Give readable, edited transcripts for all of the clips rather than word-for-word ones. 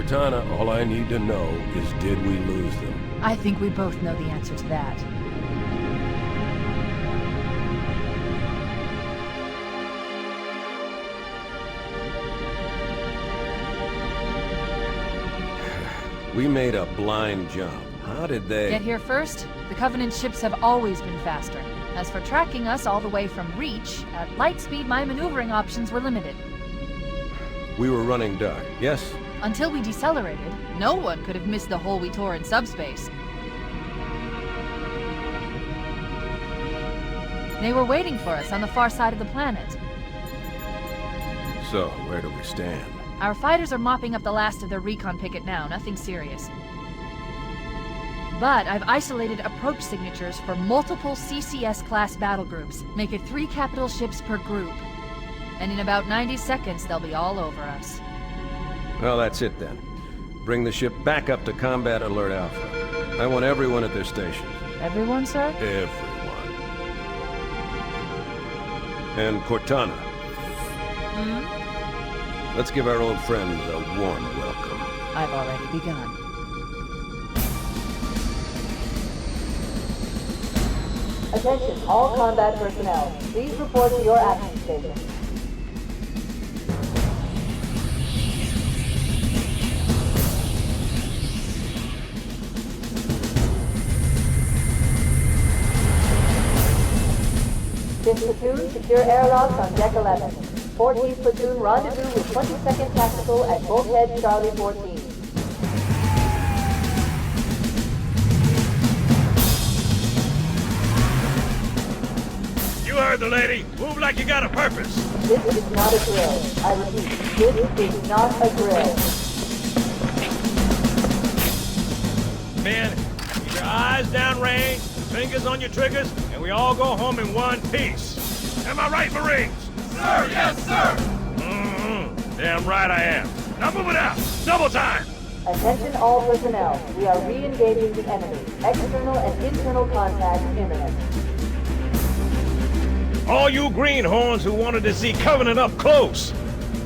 Cortana, all I need to know is did we lose them? I think we both know the answer to that. We made a blind jump. How did they... Get here first? The Covenant ships have always been faster. As for tracking us all the way from Reach, at light speed my maneuvering options were limited. We were running dark, yes? Until we decelerated, no one could have missed the hole we tore in subspace. They were waiting for us on the far side of the planet. So, where do we stand? Our fighters are mopping up the last of their recon picket now, nothing serious. But I've isolated approach signatures for multiple CCS-class battle groups. Make it 3 capital ships per group. And in about 90 seconds, they'll be all over us. Well, that's it then. Bring the ship back up to Combat Alert Alpha. I want everyone at their stations. Everyone, sir? Everyone. And Cortana. Hmm? Let's give our old friends a warm welcome. I've already begun. Attention, all combat personnel. Please report to your action station. Fifth platoon, secure airlocks on deck 11. 14th platoon, rendezvous with 22nd Tactical at Bulkhead Charlie 14. You heard the lady. Move like you got a purpose. This is not a drill. I repeat, this is not a drill. Men, keep your eyes downrange, fingers on your triggers, and we all go home in one piece. Am I right, Marines? Sir, yes, sir! Mm-hmm. Damn right I am. Now move it out. Double time! Attention all personnel. We are re-engaging the enemy. External and internal contact imminent. All you greenhorns who wanted to see Covenant up close,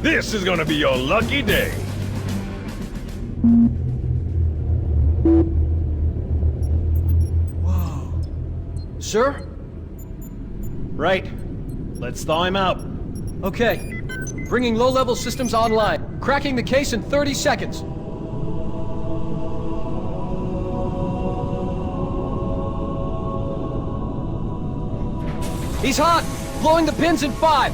this is gonna be your lucky day. Whoa. Sir? Right. Let's thaw him out. Okay. Bringing low-level systems online. Cracking the case in 30 seconds. He's hot! Blowing the pins in 5!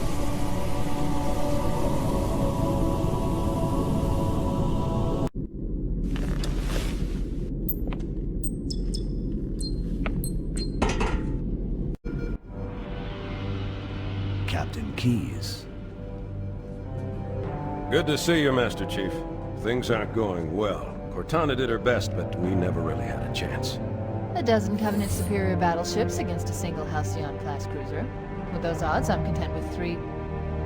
Captain Keyes. Good to see you, Master Chief. Things aren't going well. Cortana did her best, but we never really had a chance. A dozen Covenant superior battleships against a single Halcyon-class cruiser. With those odds, I'm content with 3...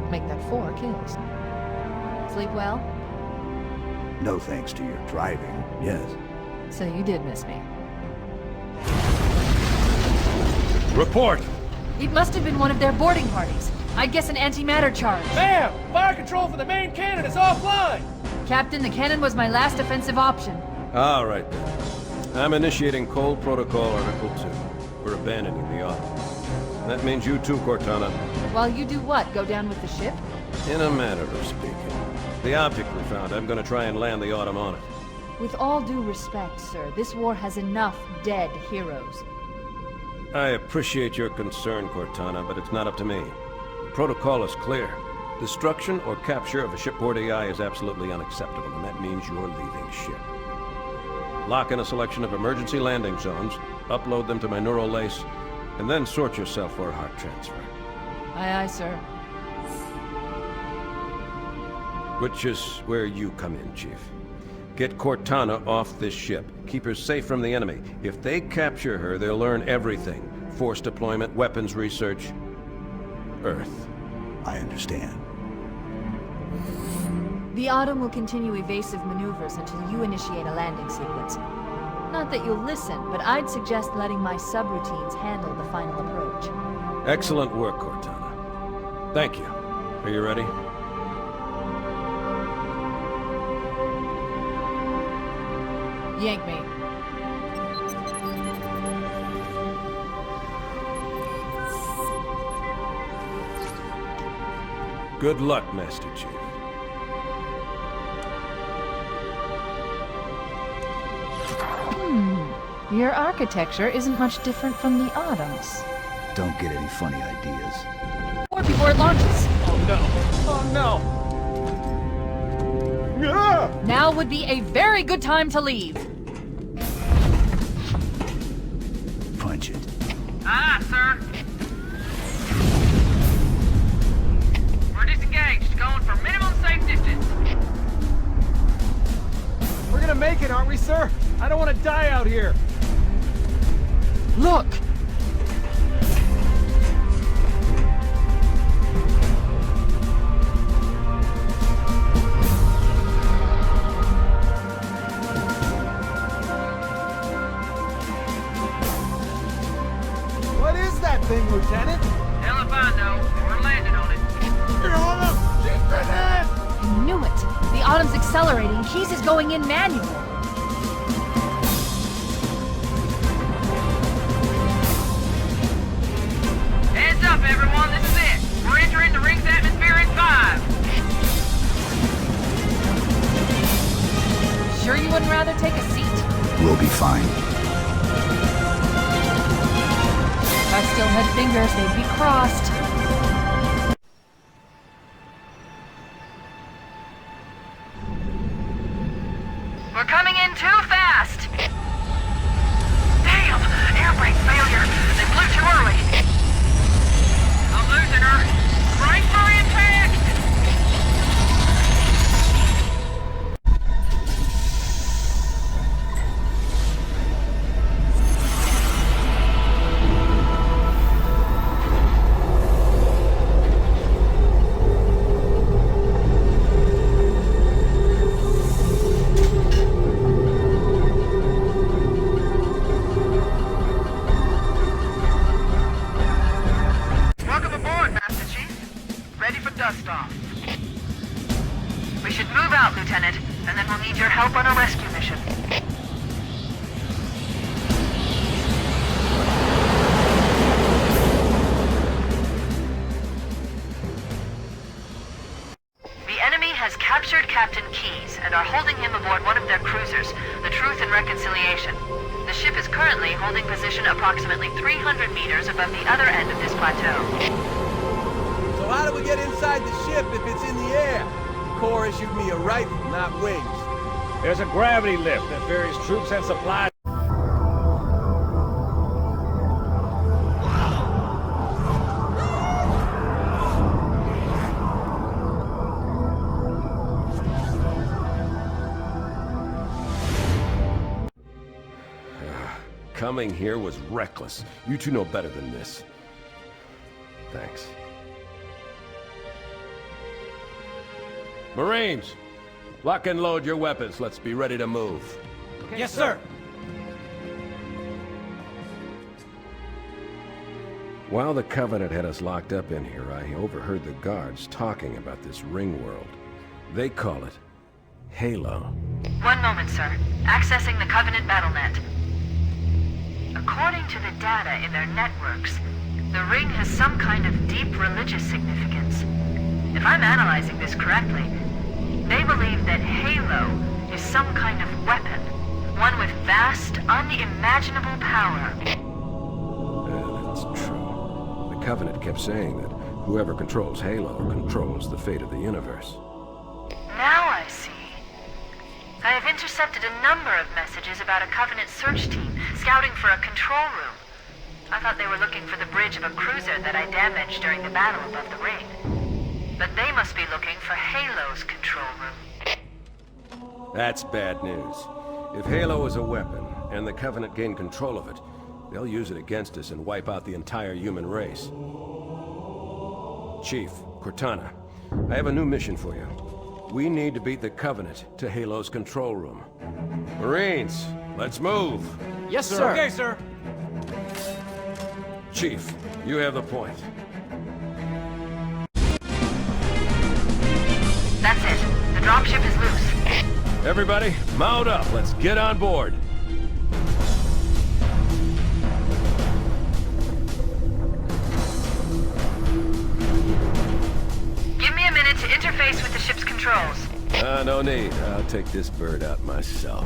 make that 4 kills. Sleep well? No thanks to your driving, yes. So you did miss me. Report! It must have been one of their boarding parties. I'd guess an antimatter charge. Bam! Fire control for the main cannon is offline! Captain, the cannon was my last offensive option. All right, then. I'm initiating Cold Protocol Article 2. We're abandoning the Autumn. That means you too, Cortana. While you do what? Go down with the ship? In a manner of speaking. The object we found, I'm gonna try and land the Autumn on it. With all due respect, sir, this war has enough dead heroes. I appreciate your concern, Cortana, but it's not up to me. The protocol is clear. Destruction or capture of a shipboard AI is absolutely unacceptable, and that means you're leaving ship. Lock in a selection of emergency landing zones, upload them to my neural lace, and then sort yourself for a heart transfer. Aye, aye, sir. Which is where you come in, Chief. Get Cortana off this ship. Keep her safe from the enemy. If they capture her, they'll learn everything. Force deployment, weapons research. Earth. I understand. The Autumn will continue evasive maneuvers until you initiate a landing sequence. Not that you'll listen, but I'd suggest letting my subroutines handle the final approach. Excellent work, Cortana. Thank you. Are you ready? Yank me. Good luck, Master Chief. Your architecture isn't much different from the Autumn's. Don't get any funny ideas. Or before it launches. Oh no! Oh no! Ah! Now would be a very good time to leave. Punch it. Aye, sir. We're disengaged, going for minimum safe distance. We're gonna make it, aren't we, sir? I don't want to die out here. Look! What is that thing, Lieutenant? Hell if I know. We're landing on it. You're on a grenade! I knew it! The Autumn's accelerating. Keys is going in manual. Heads up, everyone. This is it. We're entering the ring's atmosphere in 5. Sure you wouldn't rather take a seat? We'll be fine. If I still had fingers, they'd be crossed. We're coming in too fast. Damn! Air brake failure. They blew too early. I'm losing her. Brakes are intact. Welcome aboard, Master Chief. Ready for dust off. We should move out, Lieutenant, and then we'll need your help on a rescue mission. The enemy has captured Captain Keyes and are holding him aboard one of their cruisers, the Truth and Reconciliation. The ship is currently holding position approximately 300 meters above the other end of this plateau. So how do we get inside the ship if it's in the air? The Corps issued me a rifle, not wings. There's a gravity lift that ferries troops and supplies. Coming here was reckless. You two know better than this. Thanks. Marines, lock and load your weapons. Let's be ready to move. Yes, sir. While the Covenant had us locked up in here, I overheard the guards talking about this ring world. They call it Halo. One moment, sir. Accessing the Covenant BattleNet. According to the data in their networks, the ring has some kind of deep religious significance. If I'm analyzing this correctly, they believe that Halo is some kind of weapon, one with vast, unimaginable power. That's true. The Covenant kept saying that whoever controls Halo controls the fate of the universe. Now I see. I have intercepted a number of messages about a Covenant search team scouting for a control room. I thought they were looking for the bridge of a cruiser that I damaged during the battle above the ring. But they must be looking for Halo's control room. That's bad news. If Halo is a weapon, and the Covenant gain control of it, they'll use it against us and wipe out the entire human race. Chief, Cortana, I have a new mission for you. We need to beat the Covenant to Halo's control room. Marines, let's move! Yes, sir. Okay, sir. Chief, you have the point. That's it. The dropship is loose. Everybody, mount up. Let's get on board. Give me a minute to interface with the ship's controls. No need. I'll take this bird out myself.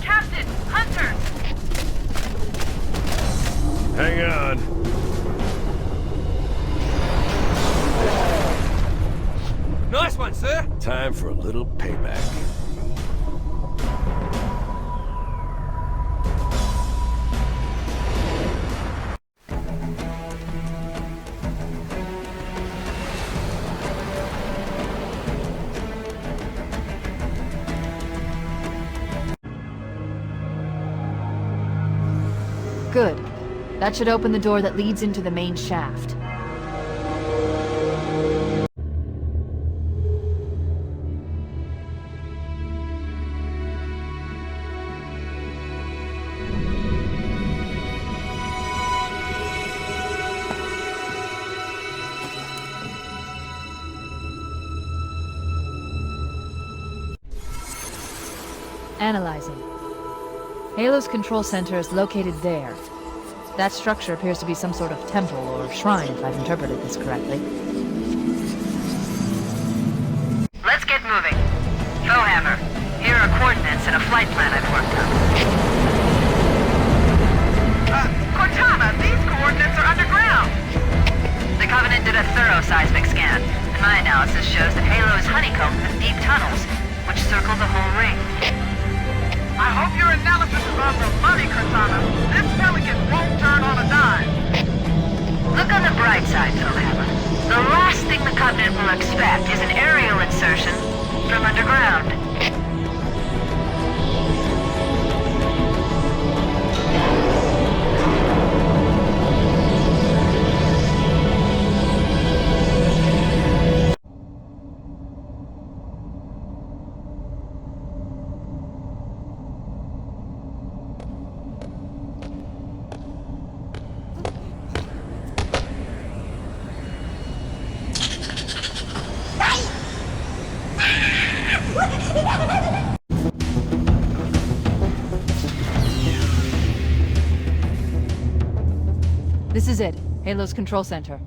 Captain, hunters! Hang on. Nice one, sir! Time for a little payback. Good. That should open the door that leads into the main shaft. Analyzing. Halo's control center is located there. That structure appears to be some sort of temple or shrine, if I've interpreted this correctly. Let's get moving. Foehammer, here are coordinates and a flight plan I've worked out. Cortana, these coordinates are underground! The Covenant did a thorough seismic scan, and my analysis shows that Halo is honeycombed with deep tunnels, which circle the whole ring. I hope your analysis is on the money, Cortana. This Pelican won't turn on a dime. Look on the bright side, Foehammer. The last thing the Covenant will expect is an aerial insertion from underground. This is it. Halo's control center.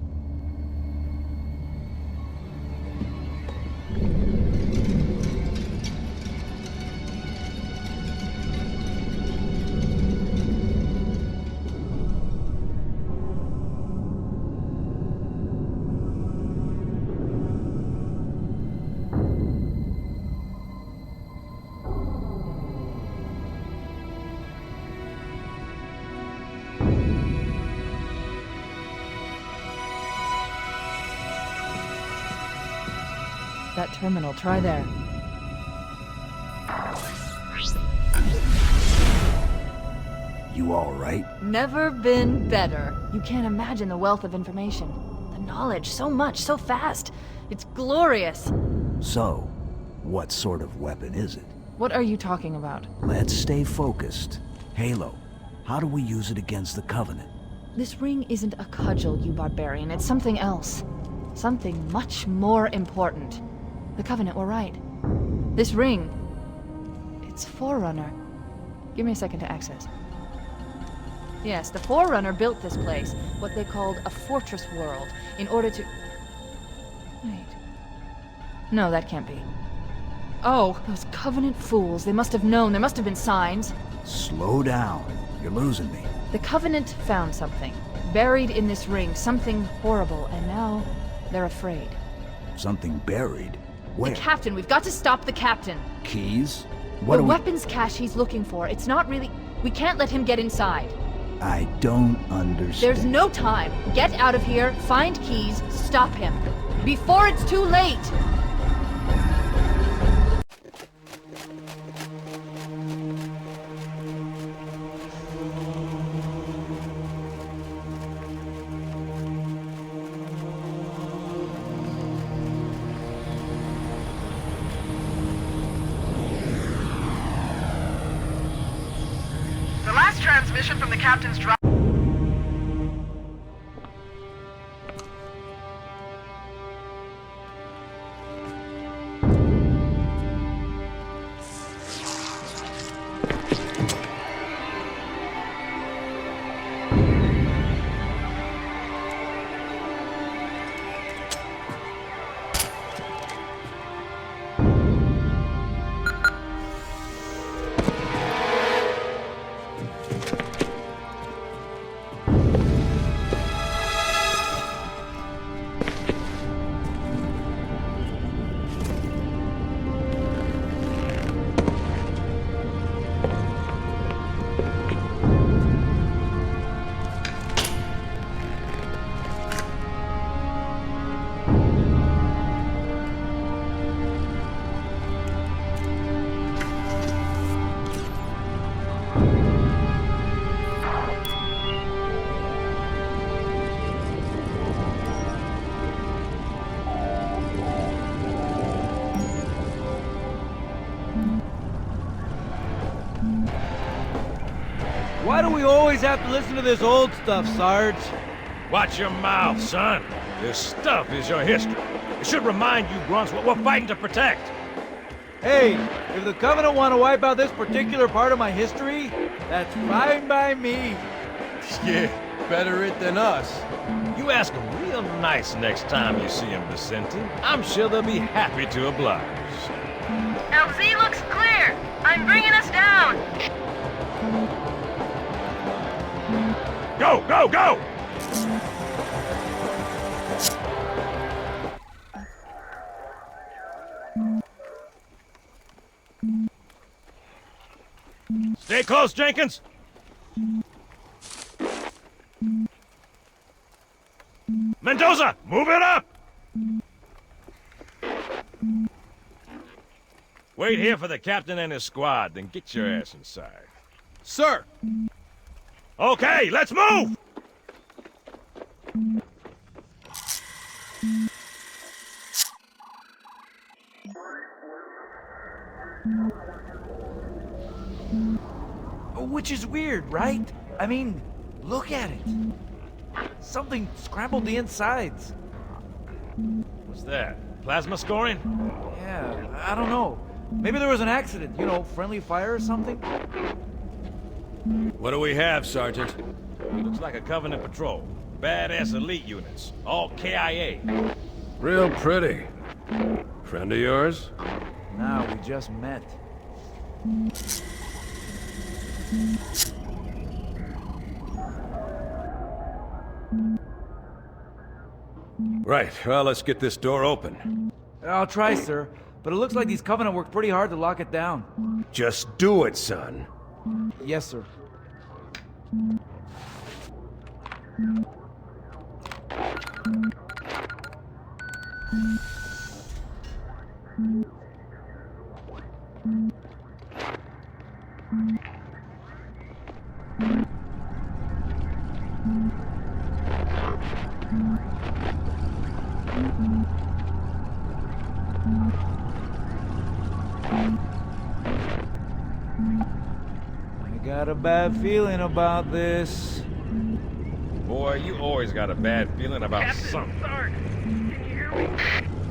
That terminal, try there. You all right? Never been better. You can't imagine the wealth of information. The knowledge, so much, so fast. It's glorious. So, what sort of weapon is it? What are you talking about? Let's stay focused. Halo, how do we use it against the Covenant? This ring isn't a cudgel, you barbarian. It's something else. Something much more important. The Covenant were right. This ring... it's Forerunner. Give me a second to access. Yes, the Forerunner built this place, what they called a fortress world, in order to... Wait. No, that can't be. Oh, those Covenant fools. They must have known. There must have been signs. Slow down. You're losing me. The Covenant found something. Buried in this ring. Something horrible. And now, they're afraid. Something buried? Where? The captain. We've got to stop the captain. Keys? What The do we... weapons cache he's looking for. It's not really... We can't let him get inside. I don't understand. There's no time. Get out of here, find keys, stop him. Before it's too late! The last transmission from the captain's drop. Why do we always have to listen to this old stuff, Sarge? Watch your mouth, son. This stuff is your history. It should remind you grunts what we're fighting to protect. Hey, if the Covenant want to wipe out this particular part of my history, that's fine by me. Yeah, better it than us. You ask them real nice next time you see them, Vicente. I'm sure they'll be happy to oblige. LZ looks clear. I'm bringing us down. Go, go, go! Stay close, Jenkins! Mendoza, move it up! Wait here for the captain and his squad, then get your ass inside. Sir! Okay, let's move! Which is weird, right? I mean, look at it. Something scrambled the insides. What's that? Plasma scoring? Yeah, I don't know. Maybe there was an accident, you know, friendly fire or something? What do we have, Sergeant? Looks like a Covenant patrol. Badass elite units. All KIA. Real pretty. Friend of yours? Nah, we just met. Right, well, let's get this door open. I'll try, sir. But it looks like these Covenant worked pretty hard to lock it down. Just do it, son. Yes, sir. I got a bad feeling about this. Boy, you always got a bad feeling about something. Sarge, can you hear me?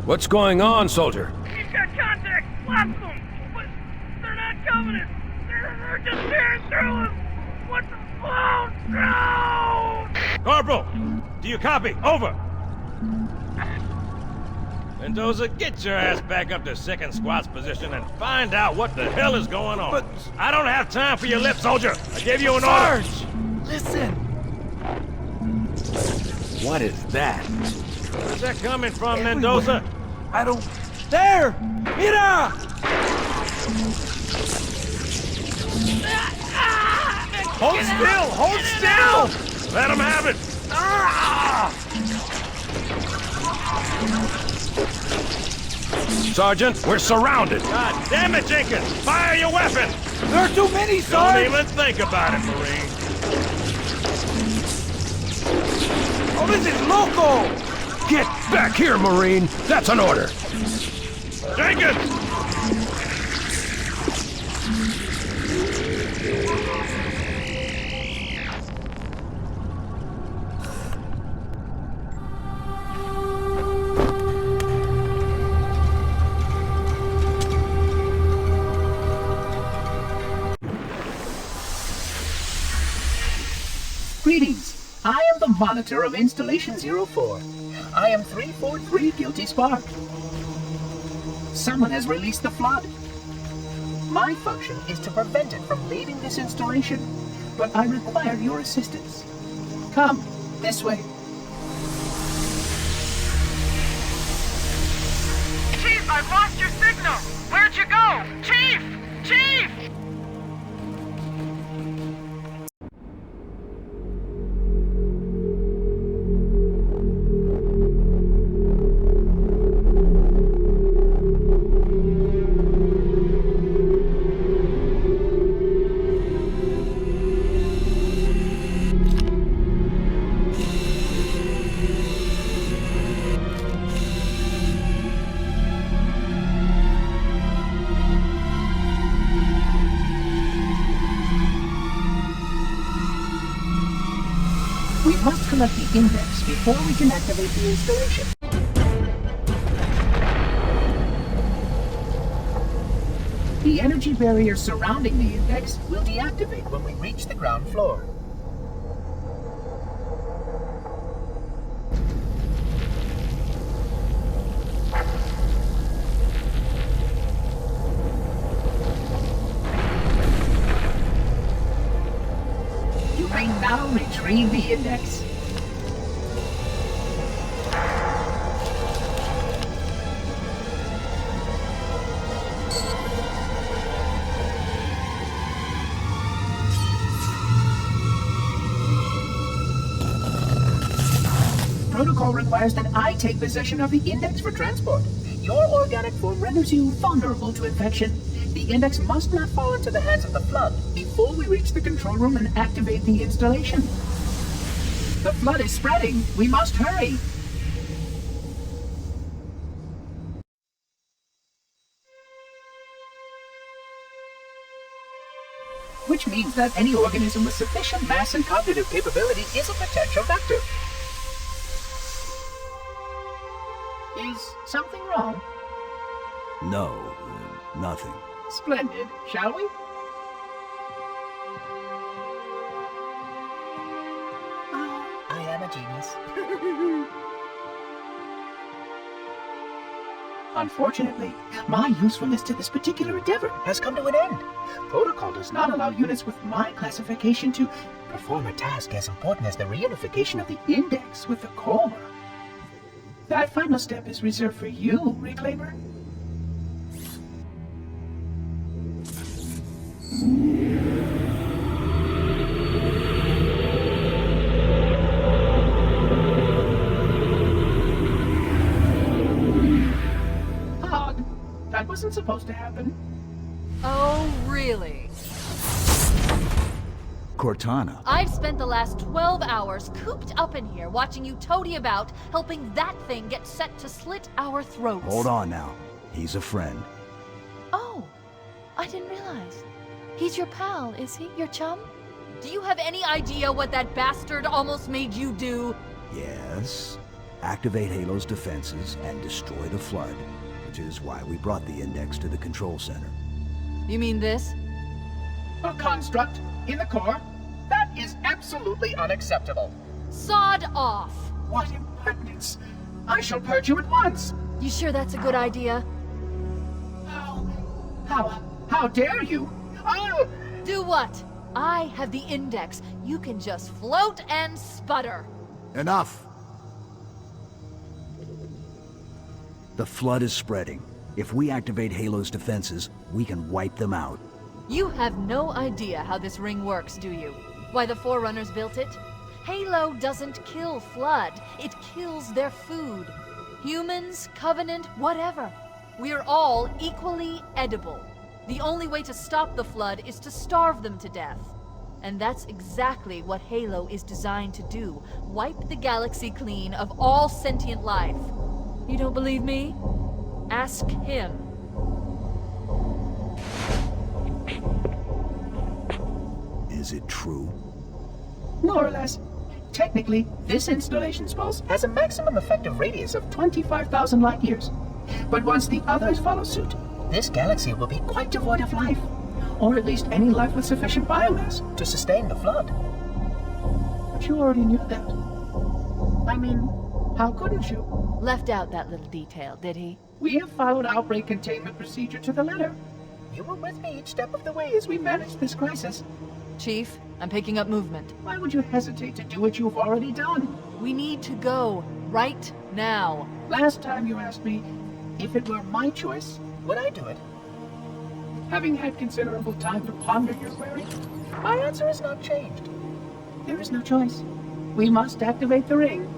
What's going on, soldier? He's got contact, lots of them, but they're not Covenant. They're just tearing through us. What the flow? No! Corporal, do you copy? Over. Mendoza, get your ass back up to second squad's position and find out what the hell is going on. But I don't have time for your lip, soldier. I gave you an Sarge! order. Listen! What is that? Where's that coming from, Everywhere. Mendoza? I don't... There! Mira! Hold still! Hold still! Let him have it! Sergeant, we're surrounded! God damn it, Jenkins! Fire your weapon! There are too many, Don't Sarge! even think about it, Marine. Oh, this is loco! Get back here, Marine! That's an order! Jenkins! Greetings. I am the monitor of Installation 04. I am 343 Guilty Spark. Someone has released the flood. My function is to prevent it from leaving this installation, but I require your assistance. Come, this way. Chief, I've lost your signal. Where'd you go? Chief! Chief! collect the index before we can activate the installation. The energy barrier surrounding the index will deactivate when we reach the ground floor. You may now retrieve the index. Protocol requires that I take possession of the index for transport. Your organic form renders you vulnerable to infection. The index must not fall into the hands of the Flood before we reach the control room and activate the installation. The Flood is spreading. We must hurry. Which means that any organism with sufficient mass and cognitive capability is a potential vector. Is something wrong? No, nothing. Splendid. Shall we? I am a genius. Unfortunately, my usefulness to this particular endeavor has come to an end. Protocol does not allow units with my classification to perform a task as important as the reunification of the index with the core. That final step is reserved for you, Reclaimer. Odd. That wasn't supposed to happen. Oh, really? Cortana. I've spent the last 12 hours cooped up in here watching you toady about, helping that thing get set to slit our throats. Hold on now. He's a friend. Oh, I didn't realize. He's your pal, is he? Your chum? Do you have any idea what that bastard almost made you do? Yes. Activate Halo's defenses and destroy the Flood, which is why we brought the index to the control center. You mean this? A construct in the core? That is absolutely unacceptable. Sod off! What impertinence! I shall purge you at once! You sure that's a good idea? How dare you? Oh! Do what? I have the index. You can just float and sputter. Enough! The Flood is spreading. If we activate Halo's defenses, we can wipe them out. You have no idea how this ring works, do you? Why the Forerunners built it? Halo doesn't kill Flood. It kills their food. Humans, Covenant, whatever. We're all equally edible. The only way to stop the Flood is to starve them to death. And that's exactly what Halo is designed to do. Wipe the galaxy clean of all sentient life. You don't believe me? Ask him. Is it true? More or less. Technically, this installation's pulse has a maximum effective radius of 25,000 light years. But once the others follow suit, this galaxy will be quite devoid of life. Or at least any life with sufficient biomass to sustain the Flood. But you already knew that. I mean, how couldn't you? Left out that little detail, did he? We have followed outbreak containment procedure to the letter. You were with me each step of the way as we managed this crisis. Chief, I'm picking up movement. Why would you hesitate to do what you've already done? We need to go, right now. Last time you asked me, if it were my choice, would I do it? Having had considerable time to ponder your query, my answer has not changed. There is no choice. We must activate the ring.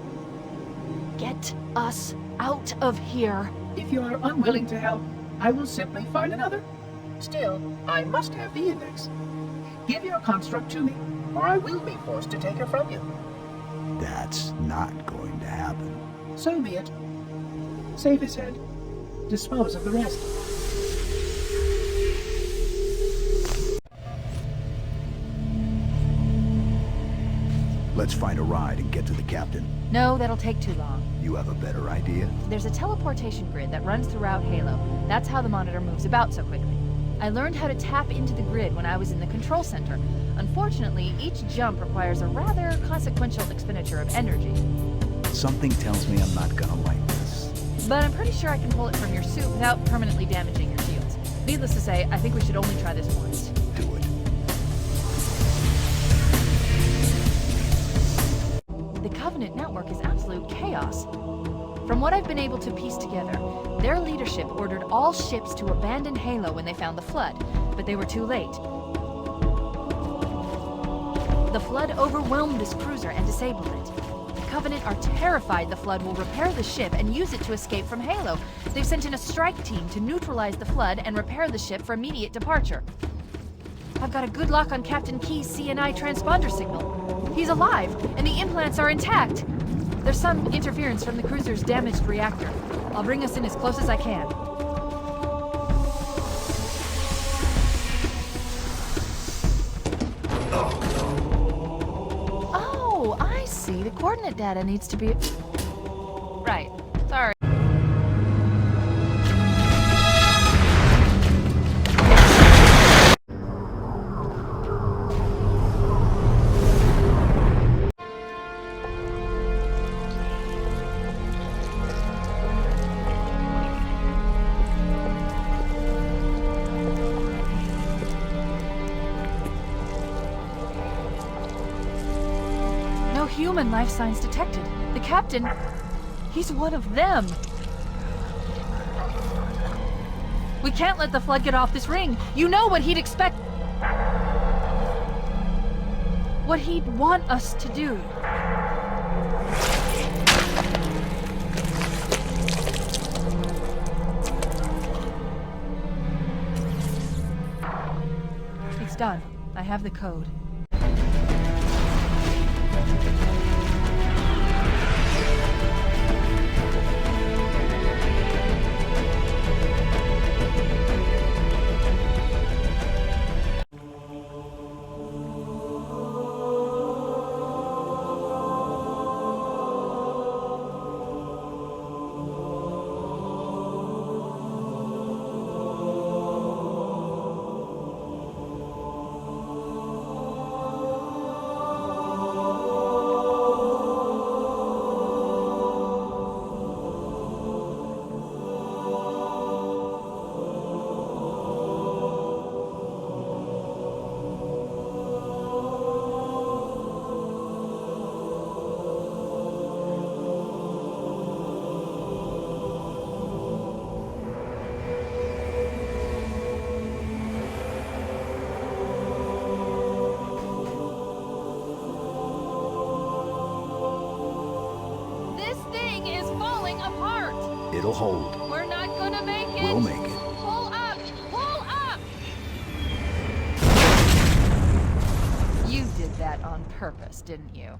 Get us out of here. If you are unwilling to help, I will simply find another. Still, I must have the index. Give your construct to me, or I will be forced to take her from you. That's not going to happen. So be it. Save his head. Dispose of the rest. Let's find a ride and get to the captain. No, that'll take too long. You have a better idea? There's a teleportation grid that runs throughout Halo. That's how the monitor moves about so quickly. I learned how to tap into the grid when I was in the control center. Unfortunately, each jump requires a rather consequential expenditure of energy. Something tells me I'm not gonna like this. But I'm pretty sure I can pull it from your suit without permanently damaging your shields. Needless to say, I think we should only try this once. Do it. The Covenant network is absolute chaos. From what I've been able to piece together, their leadership ordered all ships to abandon Halo when they found the Flood, but they were too late. The Flood overwhelmed this cruiser and disabled it. The Covenant are terrified the Flood will repair the ship and use it to escape from Halo. They've sent in a strike team to neutralize the Flood and repair the ship for immediate departure. I've got a good lock on Captain Key's CNI transponder signal. He's alive, and the implants are intact. There's some interference from the cruiser's damaged reactor. I'll bring us in as close as I can. Oh, I see. The coordinate data needs to be... Right. Sorry. Human life signs detected. The captain, he's one of them. We can't let the Flood get off this ring. You know what he'd expect. What he'd want us to do. It's done. I have the code. It'll hold. We're not gonna make it. We'll make it. Pull up! Pull up! You did that on purpose, didn't you?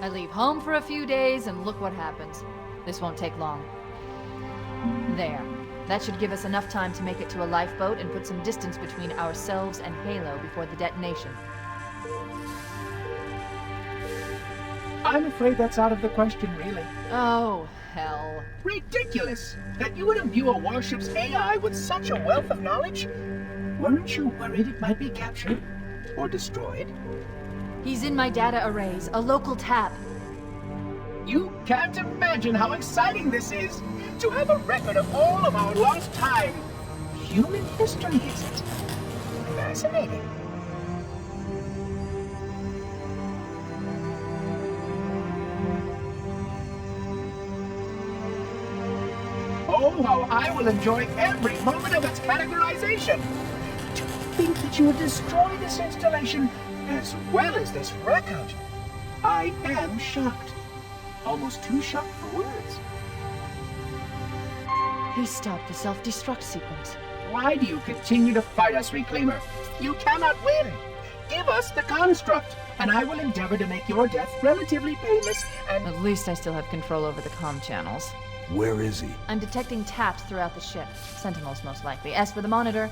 I leave home for a few days and look what happens. This won't take long. There. That should give us enough time to make it to a lifeboat and put some distance between ourselves and Halo before the detonation. I'm afraid that's out of the question, really. Oh, hell. Ridiculous! That you would imbue a warship's AI with such a wealth of knowledge? Weren't you worried it might be captured? Or destroyed? He's in my data arrays, a local tap. You can't imagine how exciting this is! To have a record of all of our lost time! Human history, is it? Fascinating. Oh, how I will enjoy every moment of its categorization! To think that you would destroy this installation as well as this record! I am shocked. Almost too shocked for words. He stopped the self-destruct sequence. Why do you continue to fight us, Reclaimer? You cannot win! Give us the construct, and I will endeavor to make your death relatively painless and... At least I still have control over the comm channels. Where is he? I'm detecting taps throughout the ship. Sentinels, most likely. As for the monitor,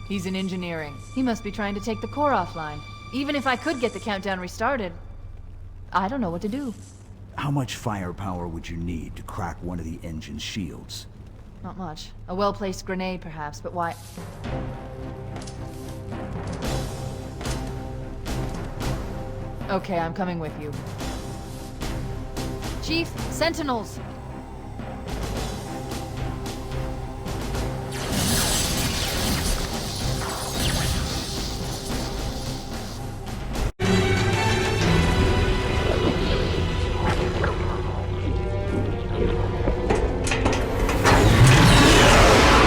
he's in engineering. He must be trying to take the core offline. Even if I could get the countdown restarted, I don't know what to do. How much firepower would you need to crack one of the engine's shields? Not much. A well-placed grenade, perhaps, but why... Okay, I'm coming with you. Chief, Sentinels!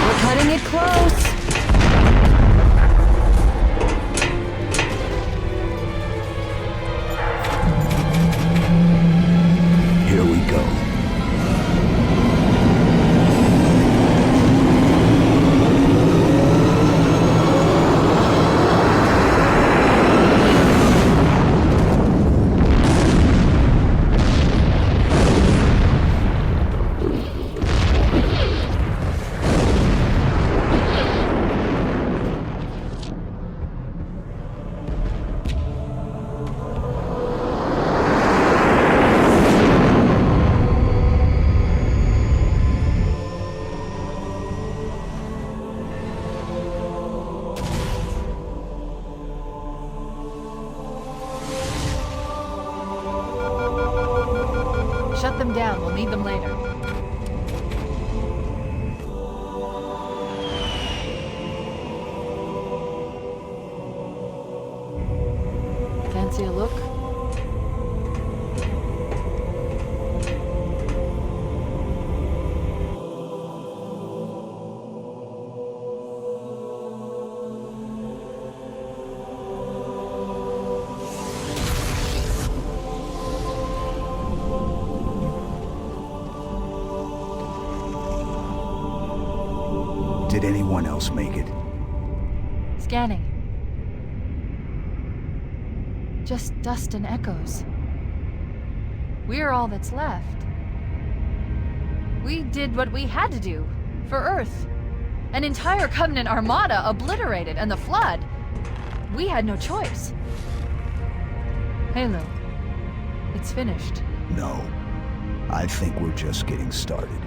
We're cutting it close! Here we go. Shut them down. We'll need them later. Fancy a look? Did anyone else make it? Scanning. Just dust and echoes. We're all that's left. We did what we had to do. For Earth. An entire Covenant armada obliterated, and the Flood. We had no choice. Halo. It's finished. No. I think we're just getting started.